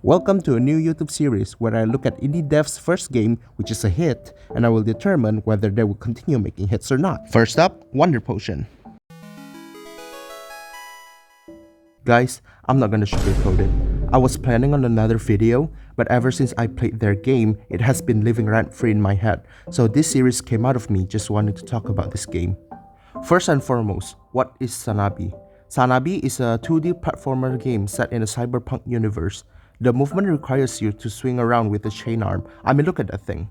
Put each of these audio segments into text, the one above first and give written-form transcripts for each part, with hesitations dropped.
Welcome to a new YouTube series where I look at indie devs' first game, which is a hit, and I will determine whether they will continue making hits or not. First up, Wonder Potion. Guys, I'm not gonna sugarcoat it. I was planning on another video, but ever since I played their game, it has been living rent-free in my head, so this series came out of me just wanting to talk about this game. First and foremost, what is Sanabi? Sanabi is a 2D platformer game set in a cyberpunk universe. The movement requires you to swing around with a chain arm. I mean, look at that thing.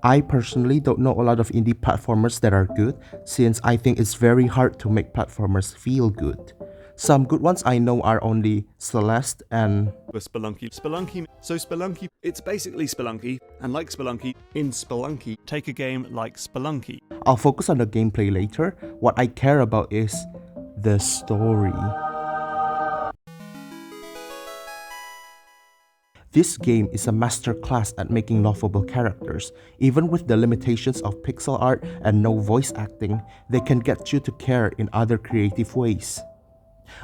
I personally don't know a lot of indie platformers that are good, since I think it's very hard to make platformers feel good. Some good ones I know are only Celeste and Spelunky. Spelunky, it's basically Spelunky, and like Spelunky, in Spelunky, take a game like Spelunky. I'll focus on the gameplay later. What I care about is the story. This game is a masterclass at making lovable characters. Even with the limitations of pixel art and no voice acting, they can get you to care in other creative ways.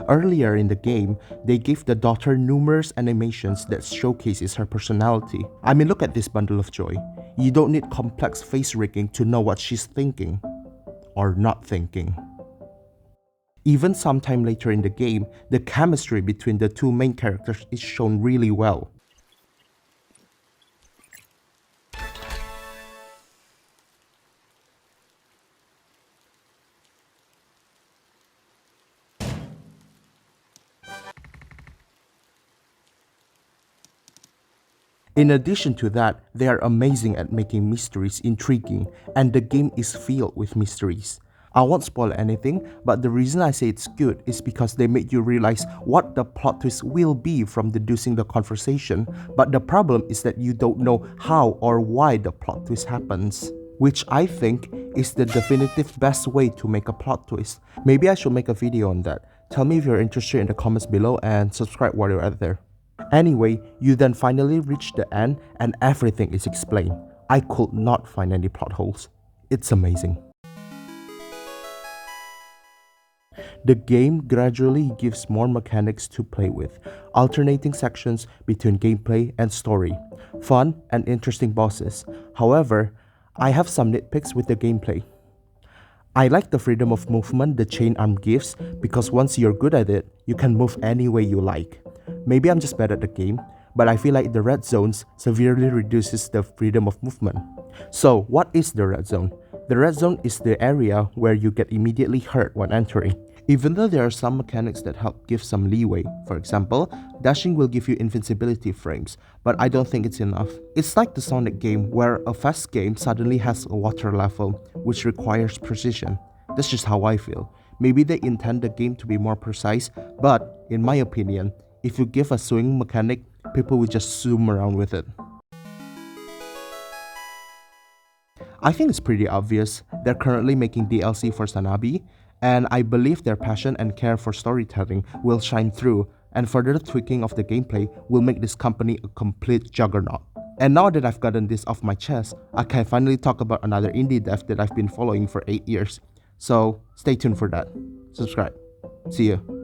Earlier in the game, they gave the daughter numerous animations that showcases her personality. I mean, look at this bundle of joy. You don't need complex face rigging to know what she's thinking. Or not thinking. Even sometime later in the game, the chemistry between the two main characters is shown really well. In addition to that, they are amazing at making mysteries intriguing, and the game is filled with mysteries. I won't spoil anything, but the reason I say it's good is because they make you realize what the plot twist will be from deducing the conversation, but the problem is that you don't know how or why the plot twist happens. Which I think is the definitive best way to make a plot twist. Maybe I should make a video on that. Tell me if you're interested in the comments below and subscribe while you're out there. Anyway, you then finally reach the end and everything is explained. I could not find any plot holes. It's amazing. The game gradually gives more mechanics to play with, alternating sections between gameplay and story, fun and interesting bosses. However, I have some nitpicks with the gameplay. I like the freedom of movement the chain arm gives because once you're good at it, you can move any way you like. Maybe I'm just bad at the game, but I feel like the red zones severely reduces the freedom of movement. So what is the red zone? The red zone is the area where you get immediately hurt when entering. Even though there are some mechanics that help give some leeway, for example, dashing will give you invincibility frames, but I don't think it's enough. It's like the Sonic game where a fast game suddenly has a water level, which requires precision. That's just how I feel. Maybe they intend the game to be more precise, but in my opinion, if you give a swing mechanic, people will just zoom around with it. I think it's pretty obvious. They're currently making DLC for Sanabi, and I believe their passion and care for storytelling will shine through, and further tweaking of the gameplay will make this company a complete juggernaut. And now that I've gotten this off my chest, I can finally talk about another indie dev that I've been following for 8 years. So stay tuned for that. Subscribe. See you.